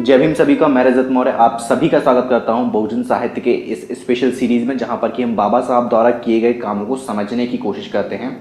जय भीम सभी का, मैं रजत मौर्य आप सभी का स्वागत करता हूं बहुजन साहित्य के इस स्पेशल सीरीज में, जहां पर कि हम बाबा साहब द्वारा किए गए कामों को समझने की कोशिश करते हैं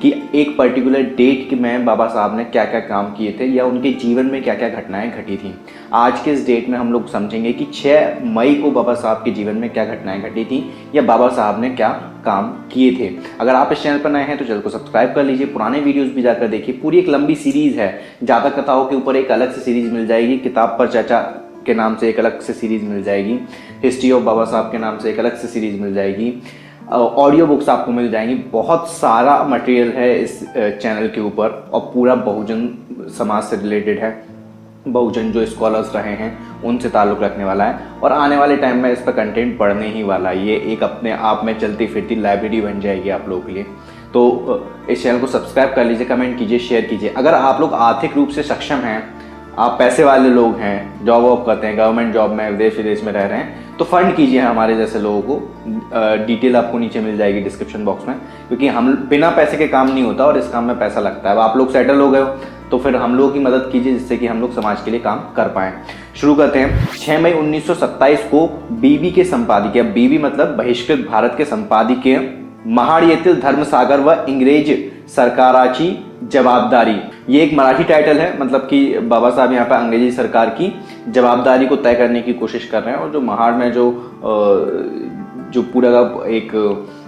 कि एक पर्टिकुलर डेट में बाबा साहब ने क्या क्या काम किए थे या उनके जीवन में क्या क्या घटनाएं घटी थी। आज के इस डेट में हम लोग समझेंगे कि 6 मई को बाबा साहब के जीवन में क्या घटनाएं घटी थी या बाबा साहब ने क्या काम किए थे। अगर आप इस चैनल पर नए हैं तो चैनल को सब्सक्राइब कर लीजिए, पुराने वीडियोस भी जाकर देखिए। पूरी एक लंबी सीरीज है, जातक कथाओं के ऊपर एक अलग से सीरीज मिल जाएगी, किताब पर चर्चा के नाम से एक अलग से सीरीज मिल जाएगी, हिस्ट्री ऑफ बाबा साहब के नाम से एक अलग से सीरीज मिल जाएगी, ऑडियो बुक्स आपको मिल जाएंगी। बहुत सारा मटेरियल है इस चैनल के ऊपर और पूरा बहुजन समाज से रिलेटेड है। बहुजन जो स्कॉलर्स रहे हैं उनसे ताल्लुक़ रखने वाला है और आने वाले टाइम में इस पर कंटेंट पढ़ने ही वाला है। ये एक अपने आप में चलती फिरती लाइब्रेरी बन जाएगी आप लोगों के लिए। तो इस चैनल को सब्सक्राइब कर लीजिए, कमेंट कीजिए, शेयर कीजिए। अगर आप लोग आर्थिक रूप से सक्षम हैं, आप पैसे वाले लोग हैं, जॉब वॉब करते हैं, गवर्नमेंट जॉब में विदेश विदेश में रह रहे हैं, तो फंड कीजिए हमारे जैसे लोगों को। डिटेल आपको नीचे मिल जाएगी डिस्क्रिप्शन बॉक्स में, क्योंकि हम बिना पैसे के काम नहीं होता और इस काम में पैसा लगता है। अब आप लोग सेटल हो गए हो तो फिर हम लोगों की मदद कीजिए, जिससे कि हम लोग समाज के लिए काम कर पाएं। शुरू करते हैं। 6 मई 1927 को बीबी के संपादकीय, बीबी मतलब बहिष्कृत भारत के संपादकीय महाड येथील धर्मसागर व इंग्रज सरकाराची जवाबदारी, ये एक मराठी टाइटल है, मतलब कि बाबा साहब यहाँ पे अंग्रेजी सरकार की जवाबदारी को तय करने की कोशिश कर रहे हैं। और जो महाड़ में जो पूरा एक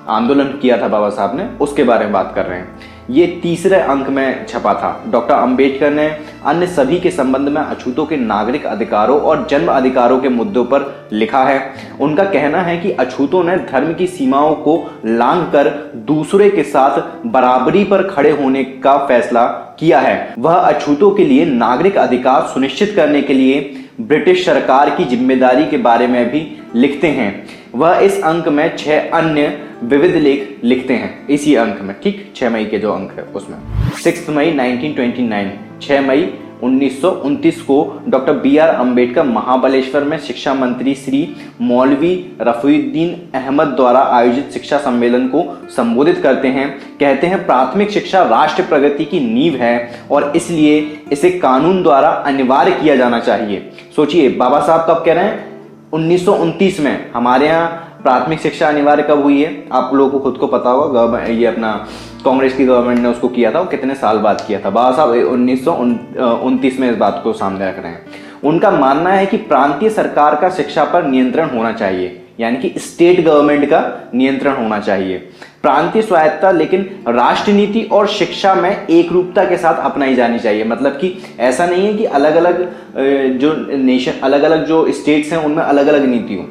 आंदोलन किया था बाबा साहब ने, उसके बारे में बात कर रहे हैं। ये तीसरे अंक में छपा था। डॉक्टर अंबेडकर ने अन्य सभी के संबंध में अछूतों के नागरिक अधिकारों और जन्म अधिकारों के मुद्दों पर लिखा है। उनका कहना है कि अछूतों ने धर्म की सीमाओं को लांघकर दूसरे के साथ बराबरी पर खड़े होने का फैसला किया है। वह अछूतों के लिए नागरिक अधिकार सुनिश्चित करने के लिए ब्रिटिश सरकार की जिम्मेदारी के बारे में भी लिखते हैं। वह इस अंक में 6 अन्य विविध लेख लिखते हैं इसी अंक में, ठीक 6 मई के जो अंक है उसमें। 6 मई 1929, 6 मई 1929 को डॉक्टर BR अम्बेडकर महाबलेश्वर में शिक्षा मंत्री श्री मौलवी रफीउद्दीन अहमद द्वारा आयोजित शिक्षा सम्मेलन को संबोधित करते हैं। कहते हैं, प्राथमिक शिक्षा राष्ट्र प्रगति की नींव है और इसलिए इसे कानून द्वारा अनिवार्य किया जाना चाहिए। सोचिए, बाबा साहब कब कह रहे हैं? 1929 में। हमारे यहाँ प्राथमिक शिक्षा अनिवार्य कब हुई है? आप लोगों को खुद को पता होगा, ये अपना कांग्रेस की गवर्नमेंट ने उसको किया था। वो कितने साल बाद किया था? बाबा साहब 1929 में इस बात को सामने रख रहे हैं। उनका मानना है कि प्रांतीय सरकार का शिक्षा पर नियंत्रण होना चाहिए, यानी कि स्टेट गवर्नमेंट का नियंत्रण होना चाहिए। प्रांतीय स्वायत्तता लेकिन राष्ट्र नीति और शिक्षा में एक रूपता के साथ अपनाई जानी चाहिए। मतलब कि ऐसा नहीं है कि अलग अलग जो नेशन, अलग अलग जो स्टेट्स हैं उनमें अलग अलग नीति हो।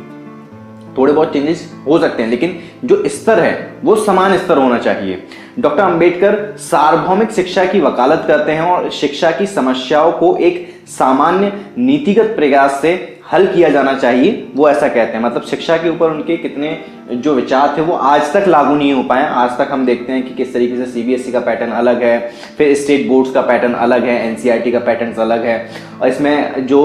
थोड़े बहुत चेंजेस हो सकते हैं, लेकिन जो स्तर है वो समान स्तर होना चाहिए। डॉक्टर अंबेडकर सार्वभौमिक शिक्षा की वकालत करते हैं और शिक्षा की समस्याओं को एक सामान्य नीतिगत प्रयास से हल किया जाना चाहिए, वो ऐसा कहते हैं। मतलब शिक्षा के ऊपर उनके कितने जो विचार थे वो आज तक लागू नहीं हो पाए। आज तक हम देखते हैं कि किस तरीके से CBSE का पैटर्न अलग है, फिर स्टेट बोर्ड्स का पैटर्न अलग है, NCERT का पैटर्न अलग है, और इसमें जो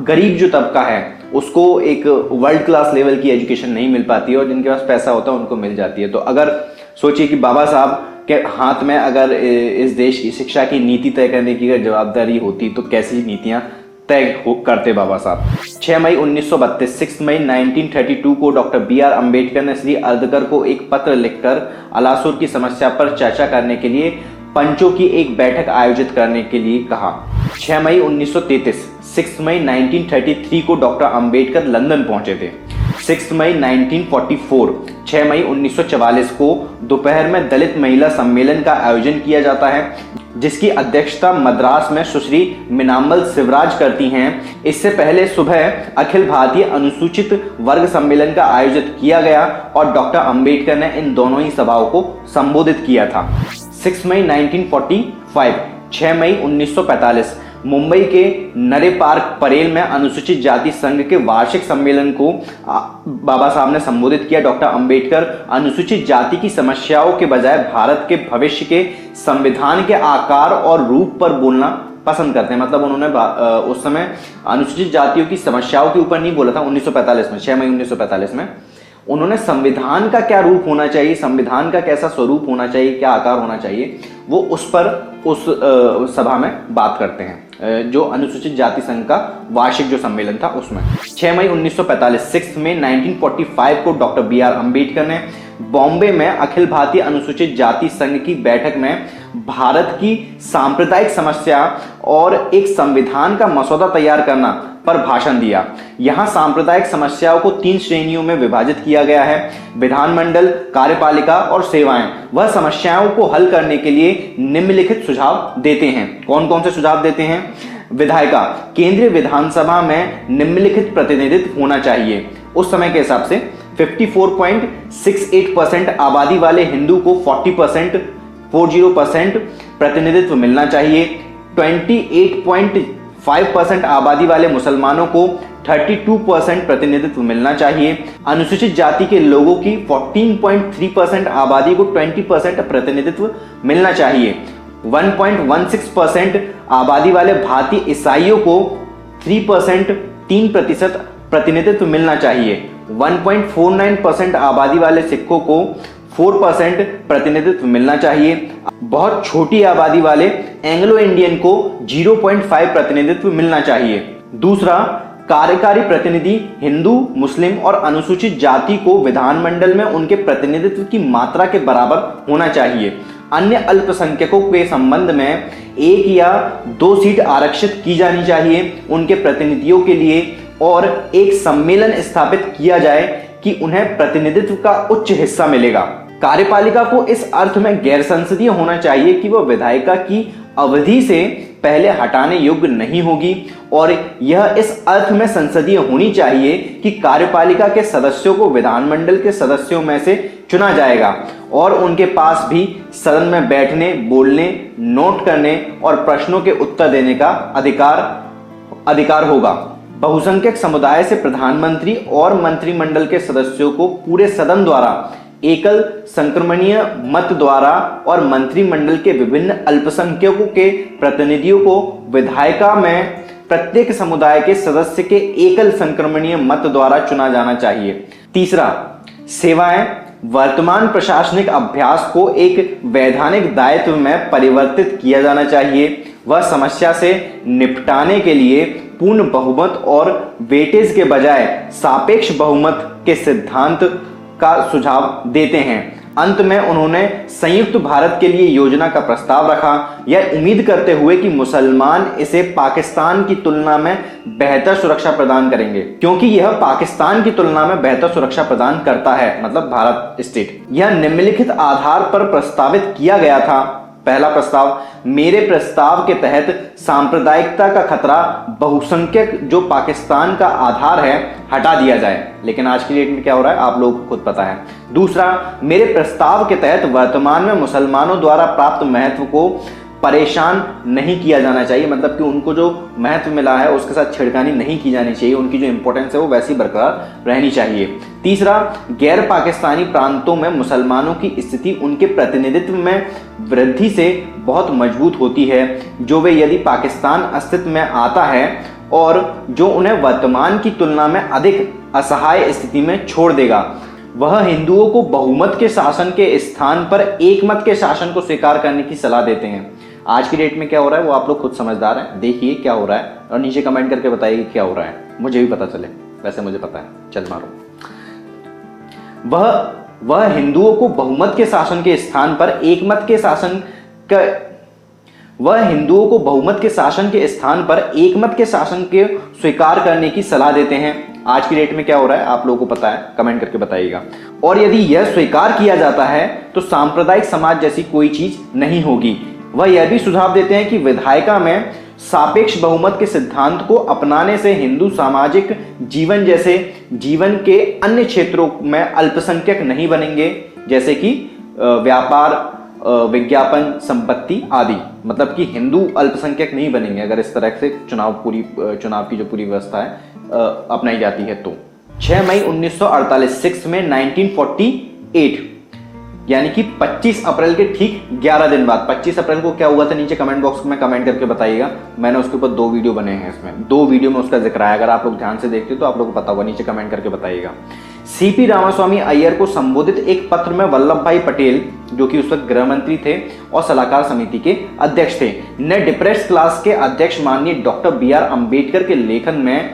गरीब जो तबका है उसको एक वर्ल्ड क्लास लेवल की एजुकेशन नहीं मिल पाती है और जिनके पास पैसा होता है उनको मिल जाती है। तो अगर सोचिए कि बाबा साहब के हाथ में अगर इस देश की शिक्षा की नीति तय करने की अगर जवाबदारी होती तो कैसी नीतियां तय करते बाबा साहब। 6 मई 1932, 6 मई 1932 को डॉक्टर BR अम्बेडकर ने श्री अर्दकर को एक पत्र लिखकर अलासुर की समस्या पर चर्चा करने के लिए पंचों की एक बैठक आयोजित करने के लिए कहा। 6 मई 1933, 6 मई 1933 को डॉक्टर अम्बेडकर लंदन पहुंचे थे। 6 मई 1944, 6 मई 1944 को दोपहर में दलित महिला सम्मेलन का आयोजन किया जाता है, जिसकी अध्यक्षता मद्रास में सुश्री मीनाम्बल शिवराज करती हैं। इससे पहले सुबह अखिल भारतीय अनुसूचित वर्ग सम्मेलन का आयोजित किया गया और डॉक्टर अंबेडकर ने इन दोनों ही सभाओं को संबोधित किया था। 6 मई 1945, 6 मई 1945 मुंबई के नरे पार्क परेल में अनुसूचित जाति संघ के वार्षिक सम्मेलन को बाबा साहब ने संबोधित किया। डॉक्टर अंबेडकर अनुसूचित जाति की समस्याओं के बजाय भारत के भविष्य के संविधान के आकार और रूप पर बोलना पसंद करते हैं। मतलब उन्होंने उस समय अनुसूचित जातियों की समस्याओं के ऊपर नहीं बोला था 1945 में, 6 मई 1945 में। उन्होंने संविधान का क्या रूप होना चाहिए, संविधान का कैसा स्वरूप होना चाहिए, क्या आकार होना चाहिए, वो उस पर उस सभा में बात करते हैं। जो अनुसूचित जाति संघ का वार्षिक जो सम्मेलन था उसमें। 6 मई 1945 6 में 1945 को डॉक्टर B.R. अम्बेडकर ने बॉम्बे में अखिल भारतीय अनुसूचित जाति संघ की बैठक में भारत की सांप्रदायिक समस्या और एक संविधान का मसौदा तैयार करना पर भाषण दिया। यहां सांप्रदायिक समस्याओं को 3 श्रेणियों में विभाजित किया गया है: विधानमंडल, कार्यपालिका और सेवाएं। वह समस्याओं को हल करने के लिए निम्नलिखित सुझाव देते हैं। कौन कौन से सुझाव देते हैं? विधायिका, केंद्रीय विधानसभा में निम्नलिखित प्रतिनिधित्व होना चाहिए। उस समय के हिसाब से 54.68% आबादी वाले हिंदू को 40% प्रतिनिधित्व मिलना चाहिए। 28.5% आबादी वाले मुसलमानों को 32% प्रतिनिधित्व मिलना चाहिए। अनुसूचित जाति के लोगों की 14.3% आबादी को 20% प्रतिनिधित्व मिलना चाहिए। 1.16% आबादी वाले भारतीय ईसाइयों को 3% प्रतिनिधित्व मिलना चाहिए। 1.49% आबादी वाले सिखों को 4% प्रतिनिधित्व मिलना चाहिए। बहुत छोटी आबादी वाले एंग्लो इंडियन को 0.5 प्रतिनिधित्व मिलना चाहिए। दूसरा, कार्यकारी प्रतिनिधि हिंदू, मुस्लिम और अनुसूचित जाति को विधानमंडल में उनके प्रतिनिधित्व की मात्रा के बराबर होना चाहिए। अन्य अल्पसंख्यकों के संबंध में 1 या 2 सीट आरक्षित की जानी चाहिए उनके प्रतिनिधियों के लिए, और एक सम्मेलन स्थापित किया जाए कि उन्हें प्रतिनिधित्व का उच्च हिस्सा मिलेगा। कार्यपालिका को इस अर्थ में गैर संसदीय होना चाहिए कि वह विधायिका की अवधि से पहले हटाने योग्य नहीं होगी, और यह इस अर्थ में संसदीय होनी चाहिए कि कार्यपालिका के सदस्यों को विधानमंडल के सदस्यों में से चुना जाएगा और उनके पास भी सदन में बैठने, बोलने, नोट करने और प्रश्नों के उत्तर देने का अधिकार होगा। बहुसंख्यक समुदाय से प्रधानमंत्री और मंत्रिमंडल के सदस्यों को पूरे सदन द्वारा एकल संक्रमणीय मत द्वारा और मंत्रिमंडल के विभिन्न अल्पसंख्यकों के प्रतिनिधियों को विधायिका में प्रत्येक समुदाय के सदस्य के एकल संक्रमणीय मत द्वारा चुना जाना चाहिए। तीसरा, सेवाएं। वर्तमान प्रशासनिक अभ्यास को एक वैधानिक दायित्व में परिवर्तित किया जाना चाहिए। वह समस्या से निपटाने के लिए पूर्ण बहुमत और वेटेज के बजाय सापेक्ष बहुमत के सिद्धांत का सुझाव देते हैं। अंत में उन्होंने संयुक्त भारत के लिए योजना का प्रस्ताव रखा, यह उम्मीद करते हुए कि मुसलमान इसे पाकिस्तान की तुलना में बेहतर सुरक्षा प्रदान करेंगे, क्योंकि यह पाकिस्तान की तुलना में बेहतर सुरक्षा प्रदान करता है, मतलब भारत स्टेट। यह निम्नलिखित आधार पर प्रस्तावित किया गया था। पहला प्रस्ताव, मेरे प्रस्ताव के तहत सांप्रदायिकता का खतरा बहुसंख्यक जो पाकिस्तान का आधार है हटा दिया जाए। लेकिन आज की डेट में क्या हो रहा है आप लोगों को खुद पता है। दूसरा, मेरे प्रस्ताव के तहत वर्तमान में मुसलमानों द्वारा प्राप्त महत्व को परेशान नहीं किया जाना चाहिए, मतलब कि उनको जो महत्व मिला है उसके साथ छेड़खानी नहीं की जानी चाहिए, उनकी जो इंपॉर्टेंस है वो वैसी बरकरार रहनी चाहिए। तीसरा, गैर पाकिस्तानी प्रांतों में मुसलमानों की स्थिति उनके प्रतिनिधित्व में वृद्धि से बहुत मजबूत होती है, जो वे यदि पाकिस्तान अस्तित्व में आता है और जो उन्हें वर्तमान की तुलना में अधिक असहाय स्थिति में छोड़ देगा। वह हिंदुओं को बहुमत के शासन के स्थान पर एकमत के शासन को स्वीकार करने की सलाह देते हैं। आज की डेट में क्या हो रहा है वो आप लोग खुद समझदार हैं, देखिए क्या हो रहा है और नीचे कमेंट करके बताइए क्या हो रहा है, मुझे भी पता चले। वैसे मुझे पता है, चल मारो। वह हिंदुओं को बहुमत के शासन के स्थान पर एकमत के शासन का वह हिंदुओं को बहुमत के शासन के स्थान पर एकमत के शासन के स्वीकार करने की सलाह देते हैं। आज की डेट में क्या हो रहा है आप लोगों को पता है, कमेंट करके बताइएगा। और यदि यह स्वीकार किया जाता है तो सांप्रदायिक समाज जैसी कोई चीज नहीं होगी। वह यह भी सुझाव देते हैं कि विधायिका में सापेक्ष बहुमत के सिद्धांत को अपनाने से हिंदू सामाजिक जीवन जैसे जीवन के अन्य क्षेत्रों में अल्पसंख्यक नहीं बनेंगे, जैसे कि व्यापार, विज्ञापन, संपत्ति आदि। मतलब कि हिंदू अल्पसंख्यक नहीं बनेंगे अगर इस तरह से चुनाव की जो पूरी व्यवस्था है अपनाई जाती है तो। 6 मई 1948 6 में 1948 यानी कि 25 अप्रैल के ठीक 11 दिन बाद। 25 अप्रैल को क्या हुआ था नीचे कमेंट बॉक्स में कमेंट करके बताइएगा। मैंने उसके ऊपर 2 वीडियो बने हैं, इसमें 2 वीडियो में उसका जिक्र आया, अगर आप लोग ध्यान से देखते हो तो आप लोग को पता होगा, नीचे कमेंट करके बताइएगा। सीपी रामास्वामी अय्यर को संबोधित एक पत्र में वल्लभ भाई पटेल, जो कि उस वक्त गृह मंत्री थे और सलाहकार समिति के अध्यक्ष थे, ने डिप्रेस्ड क्लास के अध्यक्ष माननीय डॉक्टर बी.आर. अंबेडकर के लेखन में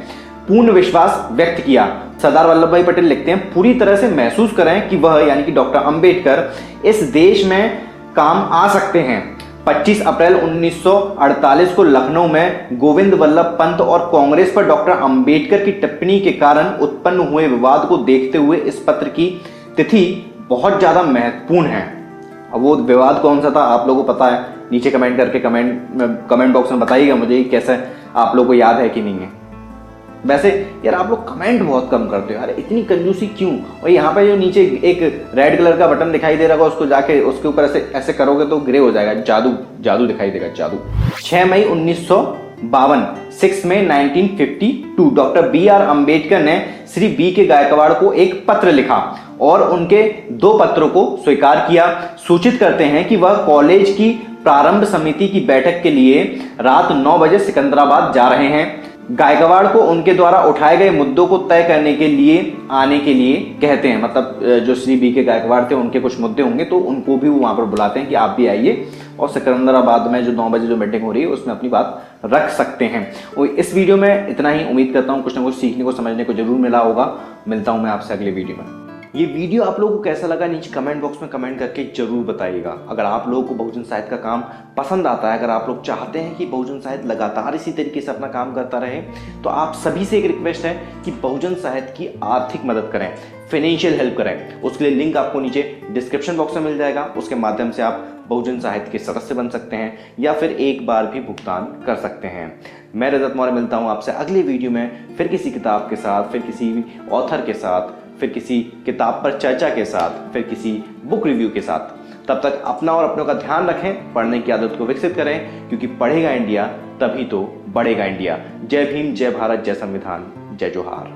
पूर्ण विश्वास व्यक्त किया। सरदार वल्लभ भाई पटेल लिखते हैं, पूरी तरह से महसूस करें कि वह यानी कि डॉक्टर अंबेडकर इस देश में काम आ सकते हैं। 25 अप्रैल 1948 को लखनऊ में गोविंद वल्लभ पंत और कांग्रेस पर डॉक्टर अंबेडकर की टिप्पणी के कारण उत्पन्न हुए विवाद को देखते हुए इस पत्र की तिथि बहुत ज्यादा महत्वपूर्ण है। अब वो विवाद कौन सा था आप लोगों को पता है, नीचे कमेंट करके कमेंट बॉक्स में बताइएगा मुझे कैसे आप लोगों को याद है कि नहीं है। वैसे यार आप लोग कमेंट बहुत कम करते हो यार, इतनी कंजूसी क्यों। और यहाँ पे जो नीचे एक रेड कलर का बटन दिखाई दे रहा होगा, उसको जाके उसके ऊपर ऐसे करोगे तो ग्रे हो जाएगा, जादू दिखाई देगा, जादू। 6 मई 1952, 6 मई 1952 डॉक्टर बी.आर. अंबेडकर ने श्री बी के गायकवाड़ को एक पत्र लिखा और उनके 2 पत्रों को स्वीकार किया। सूचित करते हैं कि वह कॉलेज की प्रारंभ समिति की बैठक के लिए रात 9 बजे सिकंदराबाद जा रहे हैं। गायकवाड़ को उनके द्वारा उठाए गए मुद्दों को तय करने के लिए आने के लिए कहते हैं। मतलब जो श्री बी के गायकवाड़ थे उनके कुछ मुद्दे होंगे तो उनको भी वो वहां पर बुलाते हैं कि आप भी आइए और सिकंदराबाद में जो 9 बजे जो मीटिंग हो रही है उसमें अपनी बात रख सकते हैं। और इस वीडियो में इतना ही, उम्मीद करता हूँ कुछ ना कुछ सीखने को समझने को जरूर मिला होगा। मिलता हूँ मैं आपसे अगले वीडियो में। ये वीडियो आप लोगों को कैसा लगा नीचे कमेंट बॉक्स में कमेंट करके जरूर बताइएगा। अगर आप लोगों को बहुजन साहित्य का काम पसंद आता है, अगर आप लोग चाहते हैं कि बहुजन साहित्य लगातार इसी तरीके से अपना काम करता रहे, तो आप सभी से एक रिक्वेस्ट है कि बहुजन साहित्य की आर्थिक मदद करें, फाइनेंशियल हेल्प करें। उसके लिए लिंक आपको नीचे डिस्क्रिप्शन बॉक्स में मिल जाएगा। उसके माध्यम से आप बहुजन साहित्य के सदस्य बन सकते हैं या फिर एक बार भी भुगतान कर सकते हैं। मैं रजत मौर्य मिलता हूँ आपसे अगले वीडियो में, फिर किसी किताब के साथ, फिर किसी ऑथर के साथ, फिर किसी किताब पर चर्चा के साथ, फिर किसी बुक रिव्यू के साथ। तब तक अपना और अपनों का ध्यान रखें, पढ़ने की आदत को विकसित करें, क्योंकि पढ़ेगा इंडिया तभी तो बढ़ेगा इंडिया। जय भीम, जय भारत, जय संविधान, जय जोहार।